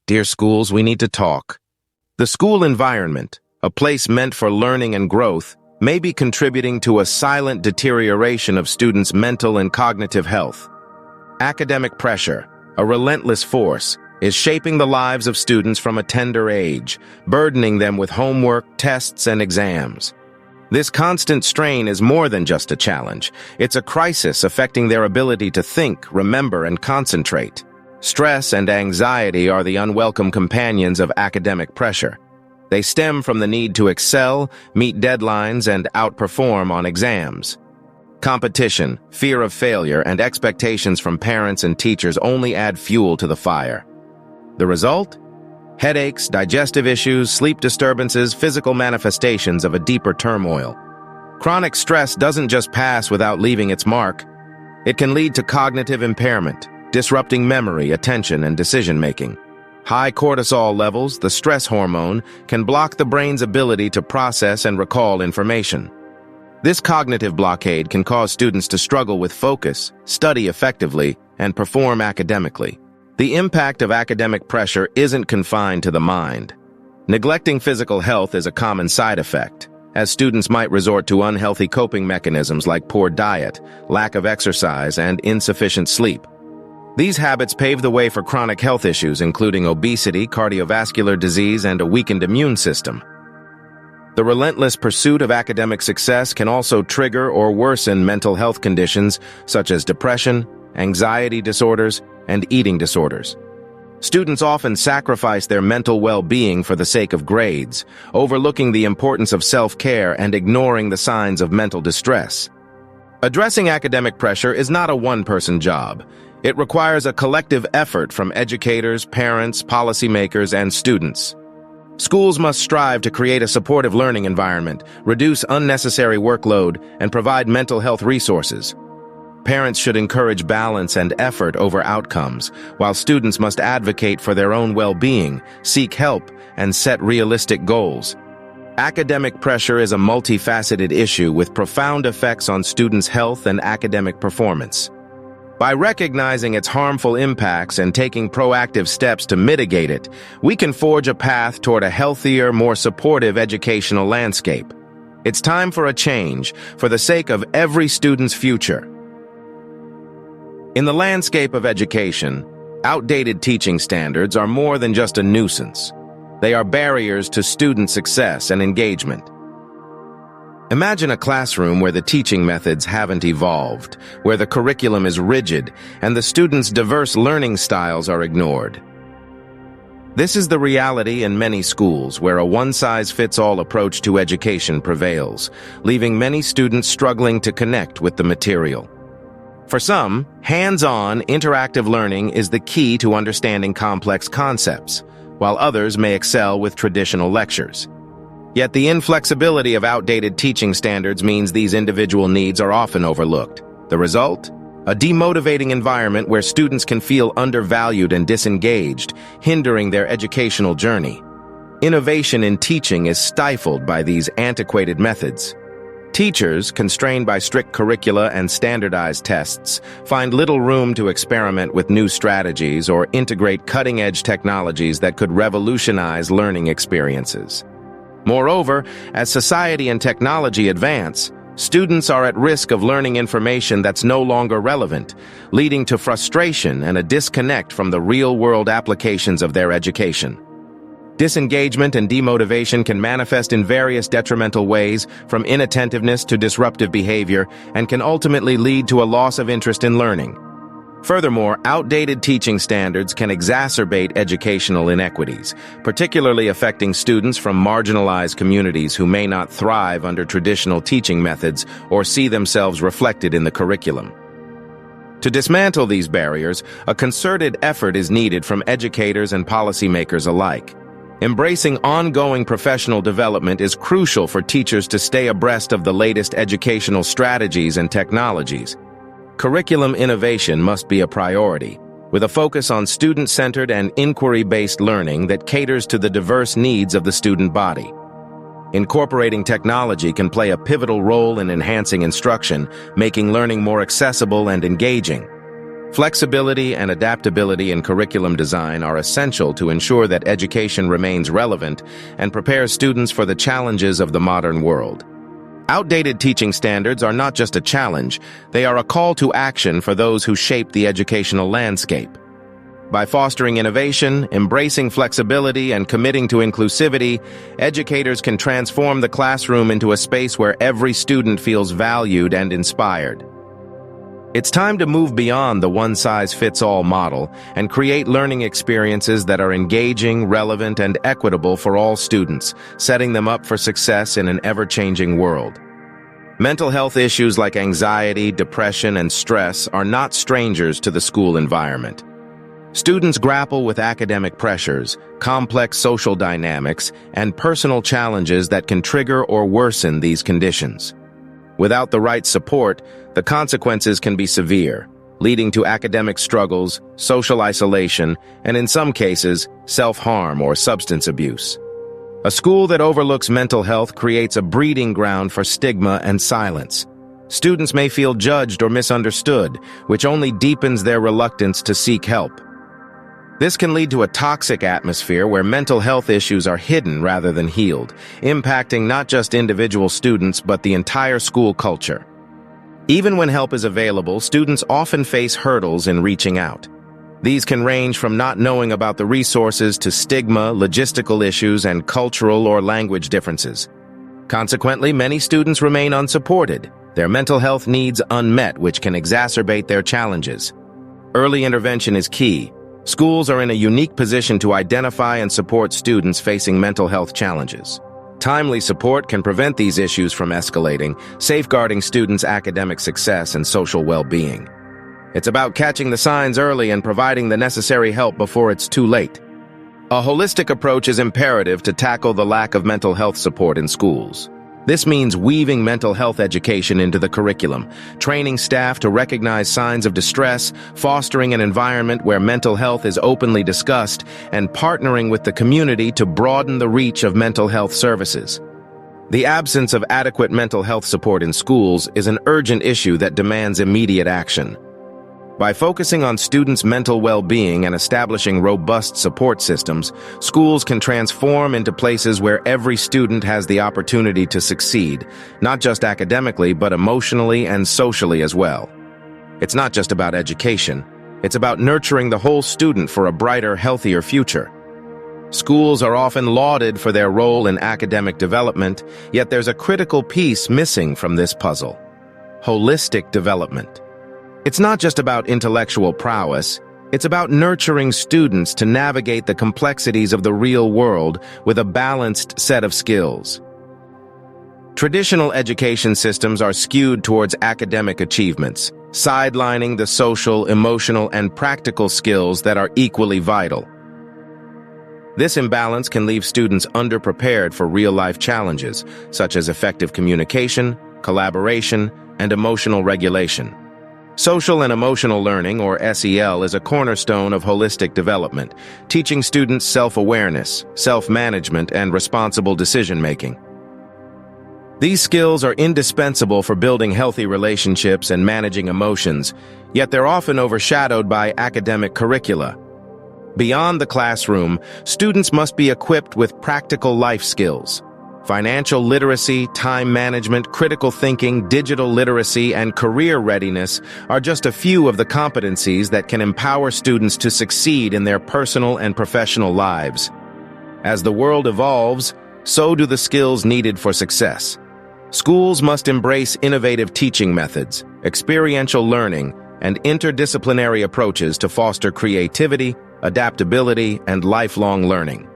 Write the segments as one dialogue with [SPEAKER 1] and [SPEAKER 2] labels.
[SPEAKER 1] Dear schools, we need to talk. The school environment, a place meant for learning and growth, may be contributing to a silent deterioration of students' mental and cognitive health. Academic pressure, a relentless force, is shaping the lives of students from a tender age, burdening them with homework, tests, and exams. This constant strain is more than just a challenge. It's a crisis affecting their ability to think, remember, and concentrate. Stress and anxiety are the unwelcome companions of academic pressure. They stem from the need to excel, meet deadlines, and outperform on exams. Competition, fear of failure, and expectations from parents and teachers only add fuel to the fire. The result? Headaches, digestive issues, sleep disturbances, physical manifestations of a deeper turmoil. Chronic stress doesn't just pass without leaving its mark. It can lead to cognitive impairment, disrupting memory, attention, and decision-making. High cortisol levels, the stress hormone, can block the brain's ability to process and recall information. This cognitive blockade can cause students to struggle with focus, study effectively, and perform academically. The impact of academic pressure isn't confined to the mind. Neglecting physical health is a common side effect, as students might resort to unhealthy coping mechanisms like poor diet, lack of exercise, and insufficient sleep. These habits pave the way for chronic health issues, including obesity, cardiovascular disease, and a weakened immune system. The relentless pursuit of academic success can also trigger or worsen mental health conditions such as depression, anxiety disorders, and eating disorders. Students often sacrifice their mental well-being for the sake of grades, overlooking the importance of self-care and ignoring the signs of mental distress. Addressing academic pressure is not a one-person job. It requires a collective effort from educators, parents, policymakers, and students. Schools must strive to create a supportive learning environment, reduce unnecessary workload, and provide mental health resources. Parents should encourage balance and effort over outcomes, while students must advocate for their own well-being, seek help, and set realistic goals. Academic pressure is a multifaceted issue with profound effects on students' health and academic performance. By recognizing its harmful impacts and taking proactive steps to mitigate it, we can forge a path toward a healthier, more supportive educational landscape. It's time for a change, for the sake of every student's future. In the landscape of education, outdated teaching standards are more than just a nuisance. They are barriers to student success and engagement. Imagine a classroom where the teaching methods haven't evolved, where the curriculum is rigid, and the students' diverse learning styles are ignored. This is the reality in many schools where a one-size-fits-all approach to education prevails, leaving many students struggling to connect with the material. For some, hands-on, interactive learning is the key to understanding complex concepts, while others may excel with traditional lectures. Yet the inflexibility of outdated teaching standards means these individual needs are often overlooked. The result? A demotivating environment where students can feel undervalued and disengaged, hindering their educational journey. Innovation in teaching is stifled by these antiquated methods. Teachers, constrained by strict curricula and standardized tests, find little room to experiment with new strategies or integrate cutting-edge technologies that could revolutionize learning experiences. Moreover, as society and technology advance, students are at risk of learning information that's no longer relevant, leading to frustration and a disconnect from the real-world applications of their education. Disengagement and demotivation can manifest in various detrimental ways, from inattentiveness to disruptive behavior, and can ultimately lead to a loss of interest in learning. Furthermore, outdated teaching standards can exacerbate educational inequities, particularly affecting students from marginalized communities who may not thrive under traditional teaching methods or see themselves reflected in the curriculum. To dismantle these barriers, a concerted effort is needed from educators and policymakers alike. Embracing ongoing professional development is crucial for teachers to stay abreast of the latest educational strategies and technologies. Curriculum innovation must be a priority, with a focus on student-centered and inquiry-based learning that caters to the diverse needs of the student body. Incorporating technology can play a pivotal role in enhancing instruction, making learning more accessible and engaging. Flexibility and adaptability in curriculum design are essential to ensure that education remains relevant and prepares students for the challenges of the modern world. Outdated teaching standards are not just a challenge, they are a call to action for those who shape the educational landscape. By fostering innovation, embracing flexibility, and committing to inclusivity, educators can transform the classroom into a space where every student feels valued and inspired. It's time to move beyond the one-size-fits-all model and create learning experiences that are engaging, relevant, and equitable for all students, setting them up for success in an ever-changing world. Mental health issues like anxiety, depression, and stress are not strangers to the school environment. Students grapple with academic pressures, complex social dynamics, and personal challenges that can trigger or worsen these conditions. Without the right support, the consequences can be severe, leading to academic struggles, social isolation, and in some cases, self-harm or substance abuse. A school that overlooks mental health creates a breeding ground for stigma and silence. Students may feel judged or misunderstood, which only deepens their reluctance to seek help. This can lead to a toxic atmosphere where mental health issues are hidden rather than healed, impacting not just individual students but the entire school culture. Even when help is available, students often face hurdles in reaching out. These can range from not knowing about the resources to stigma, logistical issues, and cultural or language differences. Consequently, many students remain unsupported, their mental health needs unmet, which can exacerbate their challenges. Early intervention is key. Schools are in a unique position to identify and support students facing mental health challenges. Timely support can prevent these issues from escalating, safeguarding students' academic success and social well-being. It's about catching the signs early and providing the necessary help before it's too late. A holistic approach is imperative to tackle the lack of mental health support in schools. This means weaving mental health education into the curriculum, training staff to recognize signs of distress, fostering an environment where mental health is openly discussed, and partnering with the community to broaden the reach of mental health services. The absence of adequate mental health support in schools is an urgent issue that demands immediate action. By focusing on students' mental well-being and establishing robust support systems, schools can transform into places where every student has the opportunity to succeed, not just academically, but emotionally and socially as well. It's not just about education. It's about nurturing the whole student for a brighter, healthier future. Schools are often lauded for their role in academic development, yet there's a critical piece missing from this puzzle: holistic development. It's not just about intellectual prowess, it's about nurturing students to navigate the complexities of the real world with a balanced set of skills. Traditional education systems are skewed towards academic achievements, sidelining the social, emotional, and practical skills that are equally vital. This imbalance can leave students underprepared for real-life challenges, such as effective communication, collaboration, and emotional regulation. Social and emotional learning, or SEL, is a cornerstone of holistic development, teaching students self-awareness, self-management, and responsible decision-making. These skills are indispensable for building healthy relationships and managing emotions, yet they're often overshadowed by academic curricula. Beyond the classroom, students must be equipped with practical life skills. Financial literacy, time management, critical thinking, digital literacy, and career readiness are just a few of the competencies that can empower students to succeed in their personal and professional lives. As the world evolves, so do the skills needed for success. Schools must embrace innovative teaching methods, experiential learning, and interdisciplinary approaches to foster creativity, adaptability, and lifelong learning.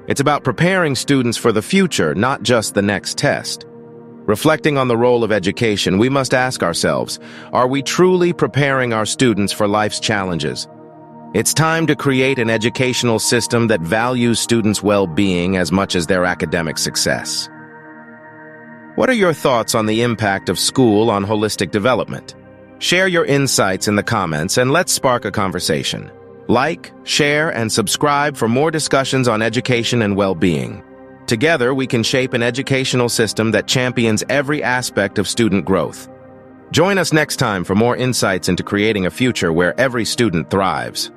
[SPEAKER 1] It's about preparing students for the future, not just the next test. Reflecting on the role of education, we must ask ourselves, are we truly preparing our students for life's challenges? It's time to create an educational system that values students' well-being as much as their academic success. What are your thoughts on the impact of school on holistic development? Share your insights in the comments and let's spark a conversation. Like, share, and subscribe for more discussions on education and well-being. Together, we can shape an educational system that champions every aspect of student growth. Join us next time for more insights into creating a future where every student thrives.